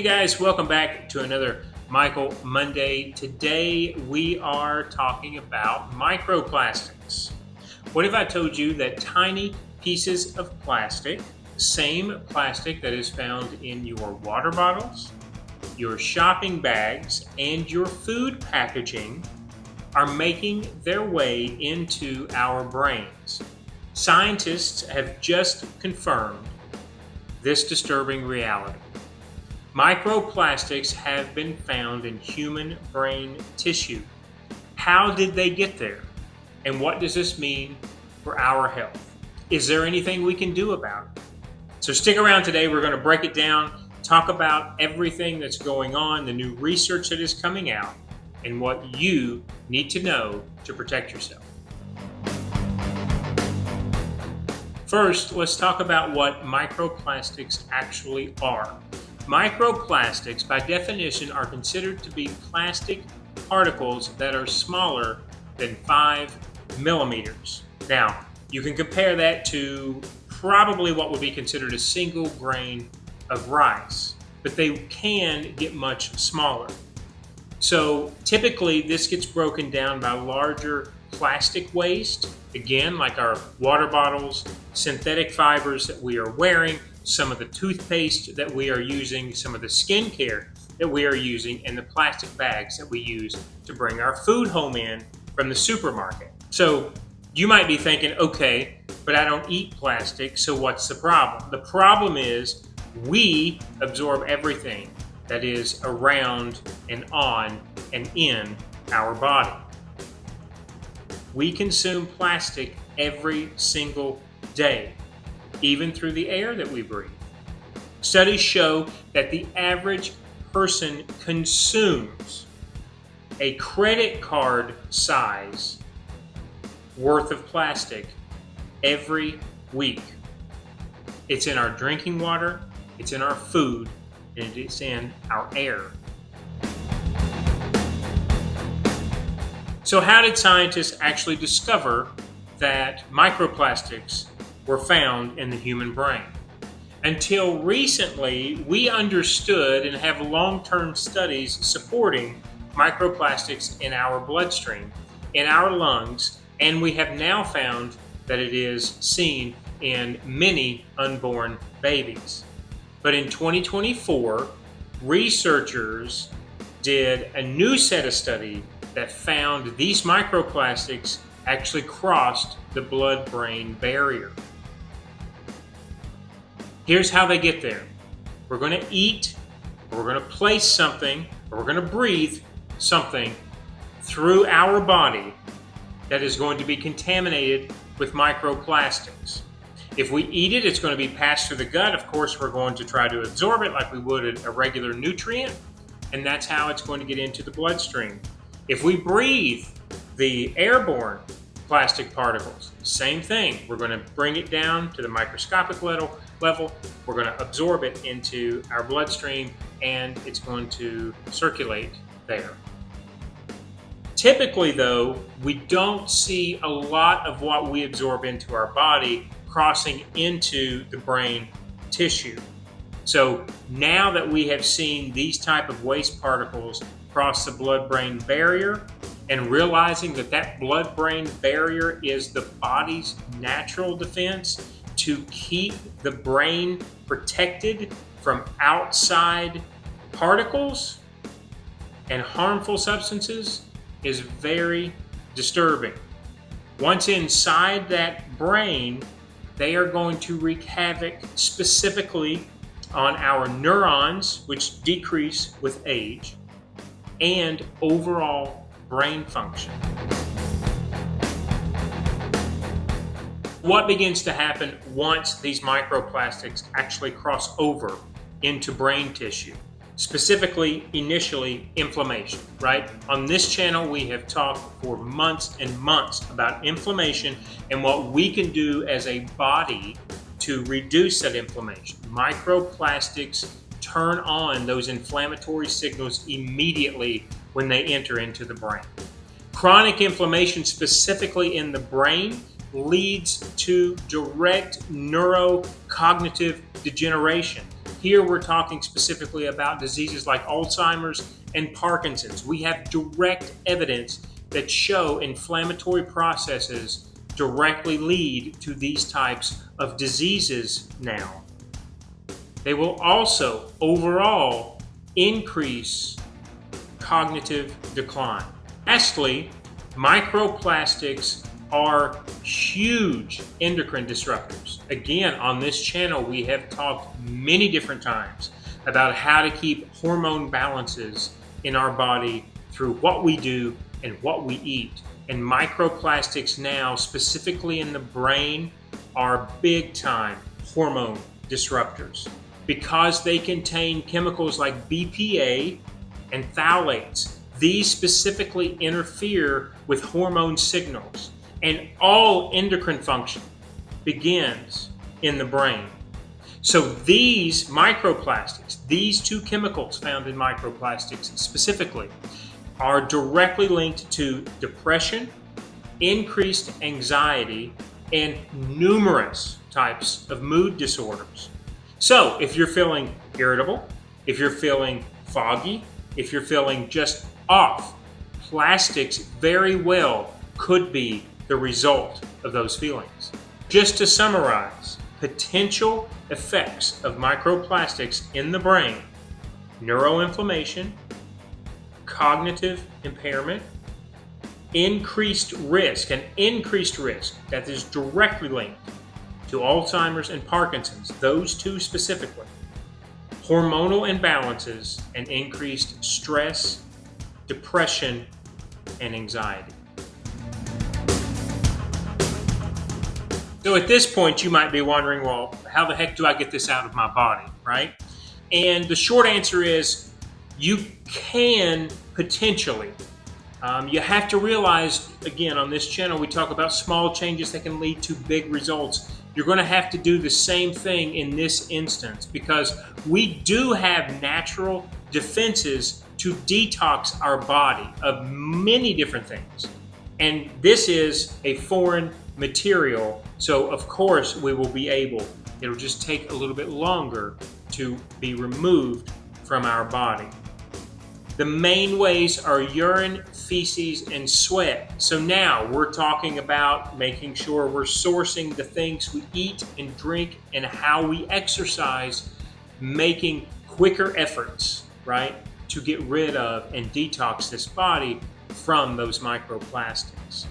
Hey guys, welcome back to another Michael Monday. Today we are talking about microplastics. What if I told you that tiny pieces of plastic, same plastic that is found in your water bottles, your shopping bags, and your food packaging, are making their way into our brains? Scientists have just confirmed this disturbing reality. Microplastics have been found in human brain tissue. How did they get there? And what does this mean for our health? Is there anything we can do about it? So stick around today. We're going to break it down, talk about everything that's going on, the new research that is coming out, and what you need to know to protect yourself. First, let's talk about what microplastics actually are. Microplastics, by definition, are considered to be plastic particles that are smaller than 5 millimeters. Now, you can compare that to probably what would be considered a single grain of rice, but they can get much smaller. So typically, this gets broken down by larger plastic waste, again, like our water bottles, synthetic fibers that we are wearing, some of the toothpaste that we are using, some of the skincare that we are using, and the plastic bags that we use to bring our food home in from the supermarket. So you might be thinking, okay, but I don't eat plastic, so what's the problem? The problem is we absorb everything that is around and on and in our body. We consume plastic every single day, even through the air that we breathe. Studies show that the average person consumes a credit card size worth of plastic every week. It's in our drinking water, it's in our food, and it's in our air. So how did scientists actually discover that microplastics were found in the human brain? Until recently, we understood and have long-term studies supporting microplastics in our bloodstream, in our lungs, and we have now found that it is seen in many unborn babies. But in 2024, researchers did a new set of studies that found these microplastics actually crossed the blood-brain barrier. Here's how they get there. We're going to eat, or we're going to place something, or we're going to breathe something through our body that is going to be contaminated with microplastics. If we eat it, it's going to be passed through the gut. Of course, we're going to try to absorb it like we would a regular nutrient, and that's how it's going to get into the bloodstream. If we breathe the airborne plastic particles, same thing. We're going to bring it down to the microscopic level. We're going to absorb it into our bloodstream, and it's going to circulate there. Typically, though, we don't see a lot of what we absorb into our body crossing into the brain tissue. So now that we have seen these type of waste particles cross the blood-brain barrier, and realizing that that blood-brain barrier is the body's natural defense to keep the brain protected from outside particles and harmful substances, is very disturbing. Once inside that brain, they are going to wreak havoc specifically on our neurons, which decrease with age, and overall brain function. What begins to happen once these microplastics actually cross over into brain tissue? Specifically, initially, inflammation, right? On this channel, we have talked for months and months about inflammation and what we can do as a body to reduce that inflammation. Microplastics turn on those inflammatory signals immediately when they enter into the brain. Chronic inflammation, specifically in the brain, leads to direct neurocognitive degeneration. Here we're talking specifically about diseases like Alzheimer's and Parkinson's. We have direct evidence that show inflammatory processes directly lead to these types of diseases now. They will also overall increase cognitive decline. Lastly, microplastics are huge endocrine disruptors. Again, on this channel, we have talked many different times about how to keep hormone balances in our body through what we do and what we eat. And microplastics now, specifically in the brain, are big time hormone disruptors because they contain chemicals like BPA and phthalates. These specifically interfere with hormone signals, and all endocrine function begins in the brain. So these microplastics, these two chemicals found in microplastics specifically, are directly linked to depression, increased anxiety, and numerous types of mood disorders. So if you're feeling irritable, if you're feeling foggy, if you're feeling just off, plastics very well could be the result of those feelings. Just to summarize, potential effects of microplastics in the brain: neuroinflammation, cognitive impairment, increased risk that is directly linked to Alzheimer's and Parkinson's, those two specifically, hormonal imbalances, and increased stress, depression, and anxiety. So at this point, you might be wondering, well, how the heck do I get this out of my body, right? And the short answer is you can potentially. You have to realize, again, on this channel, we talk about small changes that can lead to big results. You're going to have to do the same thing in this instance because we do have natural defenses to detox our body of many different things. And this is a foreign material, so of course we will be able, it'll just take a little bit longer to be removed from our body. The main ways are urine, feces, and sweat. So now we're talking about making sure we're sourcing the things we eat and drink and how we exercise, making quicker efforts, right, to get rid of and detox this body from those microplastics.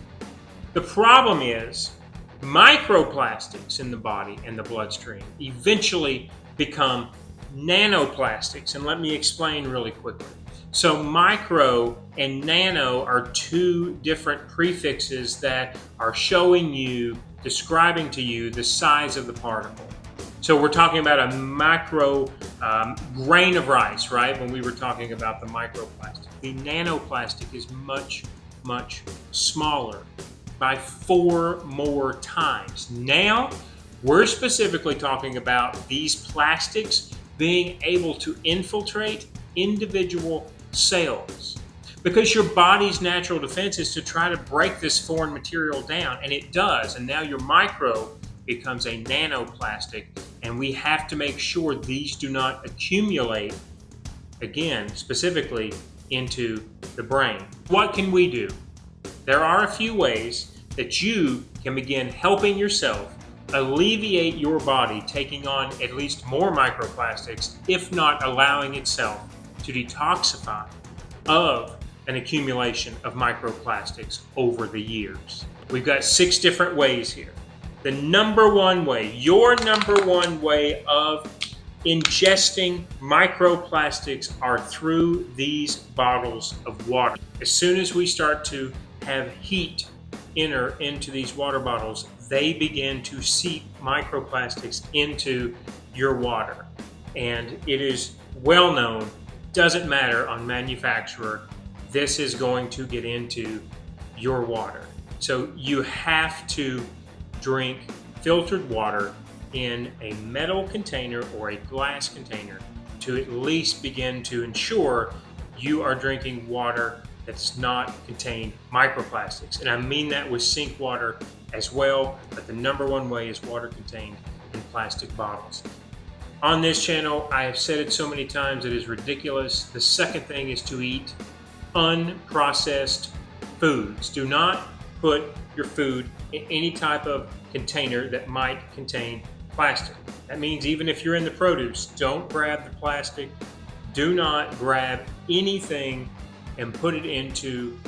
The problem is microplastics in the body and the bloodstream eventually become nanoplastics, and let me explain really quickly. So micro and nano are two different prefixes that are showing you, describing to you the size of the particle. So we're talking about a micro grain of rice, right? When we were talking about the microplastic. The nanoplastic is much, much smaller by 4 more times. Now, we're specifically talking about these plastics being able to infiltrate individual cells, because your body's natural defense is to try to break this foreign material down, and it does. And now your micro becomes a nanoplastic, and we have to make sure these do not accumulate, again, specifically into the brain. What can we do? There are a few ways that you can begin helping yourself alleviate your body taking on at least more microplastics, if not allowing itself to detoxify of an accumulation of microplastics over the years. We've got 6 different ways here. The number one way, your number one way of ingesting microplastics are through these bottles of water. As soon as we start to have heat enter into these water bottles, they begin to seep microplastics into your water. And it is well known, doesn't matter on manufacturer, this is going to get into your water. So you have to drink filtered water in a metal container or a glass container to at least begin to ensure you are drinking water that's not contained microplastics. And I mean that with sink water as well, but the number one way is water contained in plastic bottles. On this channel, I have said it so many times, it is ridiculous. The second thing is to eat unprocessed foods. Do not put your food in any type of container that might contain plastic. That means even if you're in the produce, don't grab the plastic. Do not grab anything and put it into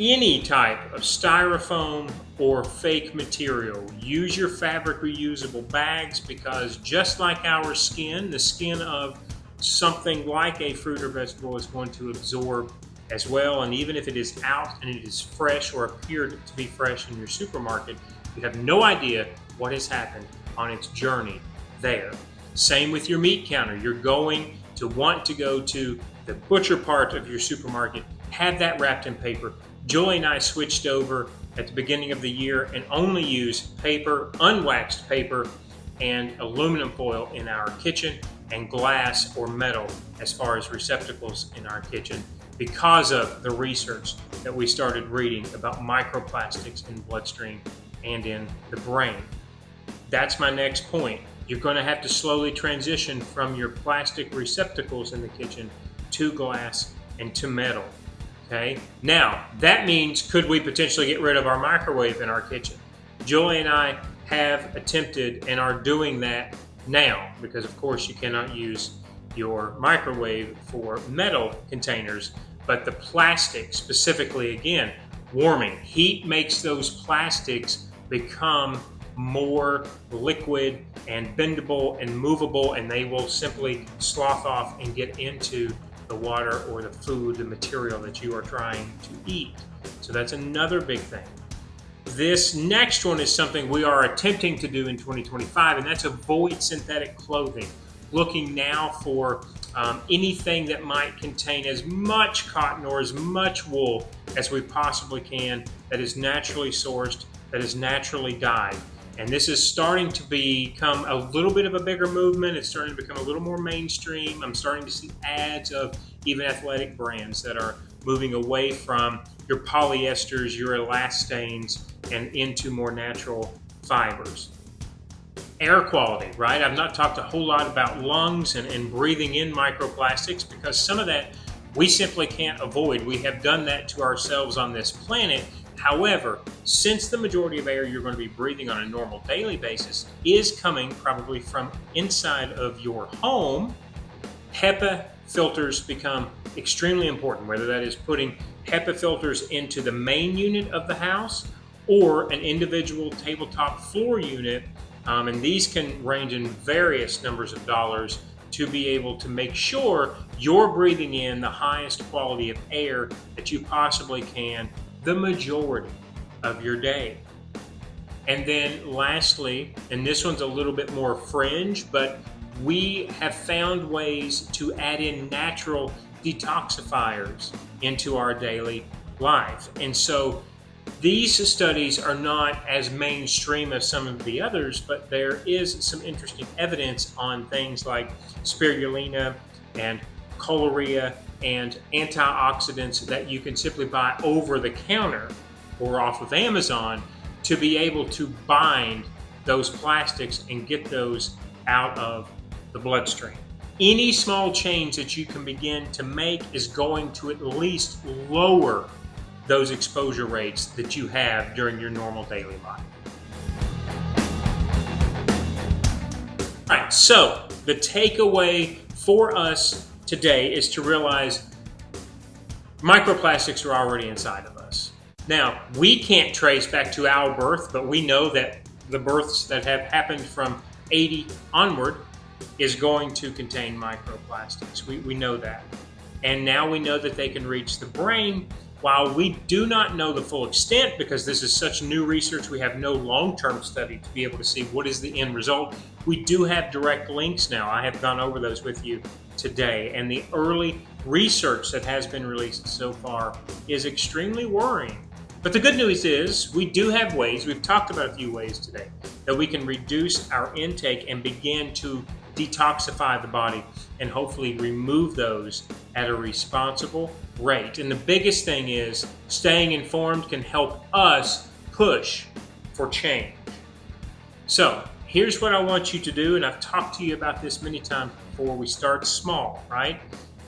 any type of styrofoam or fake material. Use your fabric reusable bags, because just like our skin, the skin of something like a fruit or vegetable is going to absorb as well. And even if it is out and it is fresh or appeared to be fresh in your supermarket, you have no idea what has happened on its journey there. Same with your meat counter. You're going to want to go to the butcher part of your supermarket, have that wrapped in paper. Julie and I switched over at the beginning of the year and only use paper, unwaxed paper, and aluminum foil in our kitchen, and glass or metal as far as receptacles in our kitchen, because of the research that we started reading about microplastics in the bloodstream and in the brain. That's my next point. You're going to have to slowly transition from your plastic receptacles in the kitchen to glass and to metal. Okay. Now, that means, could we potentially get rid of our microwave in our kitchen? Julie and I have attempted and are doing that now, because of course you cannot use your microwave for metal containers, but the plastic specifically, again, warming. Heat makes those plastics become more liquid and bendable and movable, and they will simply slough off and get into the water or the food, the material that you are trying to eat. So that's another big thing. This next one is something we are attempting to do in 2025, and that's avoid synthetic clothing. Looking now for anything that might contain as much cotton or as much wool as we possibly can, that is naturally sourced, that is naturally dyed. And this is starting to become a little bit of a bigger movement. It's starting to become a little more mainstream. I'm starting to see ads of even athletic brands that are moving away from your polyesters, your elastanes, and into more natural fibers. Air quality, right? I've not talked a whole lot about lungs and breathing in microplastics, because some of that we simply can't avoid. We have done that to ourselves on this planet. However, since the majority of air you're going to be breathing on a normal daily basis is coming probably from inside of your home, HEPA filters become extremely important, whether that is putting HEPA filters into the main unit of the house or an individual tabletop floor unit. And these can range in various numbers of dollars to be able to make sure you're breathing in the highest quality of air that you possibly can the majority of your day. And then lastly, and this one's a little bit more fringe, but we have found ways to add in natural detoxifiers into our daily life. And so these studies are not as mainstream as some of the others, but there is some interesting evidence on things like spirulina and chorea and antioxidants that you can simply buy over the counter or off of Amazon to be able to bind those plastics and get those out of the bloodstream. Any small change that you can begin to make is going to at least lower those exposure rates that you have during your normal daily life. All right, so the takeaway for us today is to realize microplastics are already inside of us. Now, we can't trace back to our birth, but we know that the births that have happened from 80 onward is going to contain microplastics. We know that. And now we know that they can reach the brain. While we do not know the full extent, because this is such new research, we have no long-term study to be able to see what is the end result. We do have direct links now. I have gone over those with you today. And the early research that has been released so far is extremely worrying. But the good news is we do have ways, we've talked about a few ways today, that we can reduce our intake and begin to detoxify the body and hopefully remove those at a responsible rate. And the biggest thing is staying informed can help us push for change. So here's what I want you to do, and I've talked to you about this many times before. We start small, right?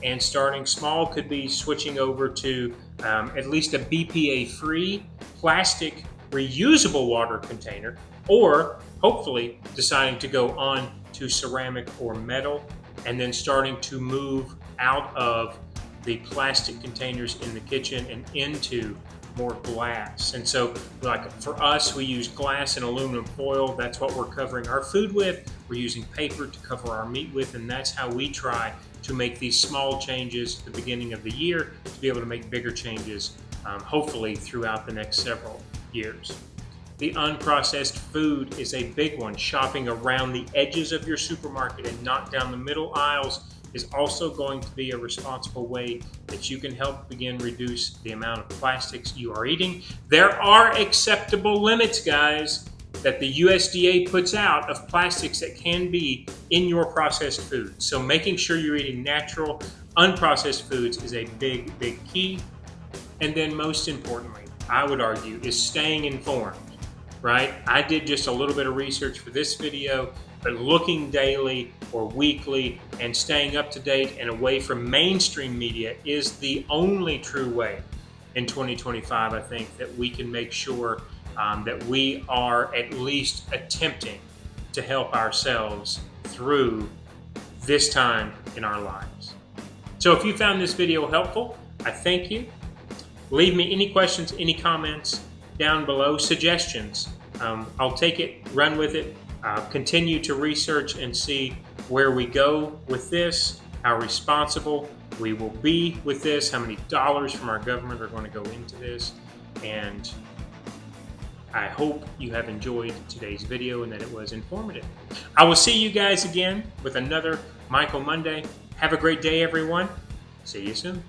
And starting small could be switching over to at least a BPA-free plastic reusable water container, or hopefully deciding to go on to ceramic or metal, and then starting to move out of the plastic containers in the kitchen and into more glass. And so, like for us, we use glass and aluminum foil. That's what we're covering our food with. We're using paper to cover our meat with, and that's how we try to make these small changes at the beginning of the year to be able to make bigger changes, hopefully throughout the next several years. The unprocessed food is a big one. Shopping around the edges of your supermarket and not down the middle aisles is also going to be a responsible way that you can help begin reduce the amount of plastics you are eating. There are acceptable limits, guys, that the USDA puts out of plastics that can be in your processed food. So making sure you're eating natural, unprocessed foods is a big, big key. And then most importantly, I would argue, is staying informed, right? I did just a little bit of research for this video, but looking daily or weekly and staying up to date and away from mainstream media is the only true way in 2025, I think, that we can make sure that we are at least attempting to help ourselves through this time in our lives. So if you found this video helpful, I thank you. Leave me any questions, any comments down below, suggestions. I'll take it, run with it, continue to research and see where we go with this, how responsible we will be with this, how many dollars from our government are going to go into this. And I hope you have enjoyed today's video and that it was informative. I will see you guys again with another Michael Monday. Have a great day, everyone. See you soon.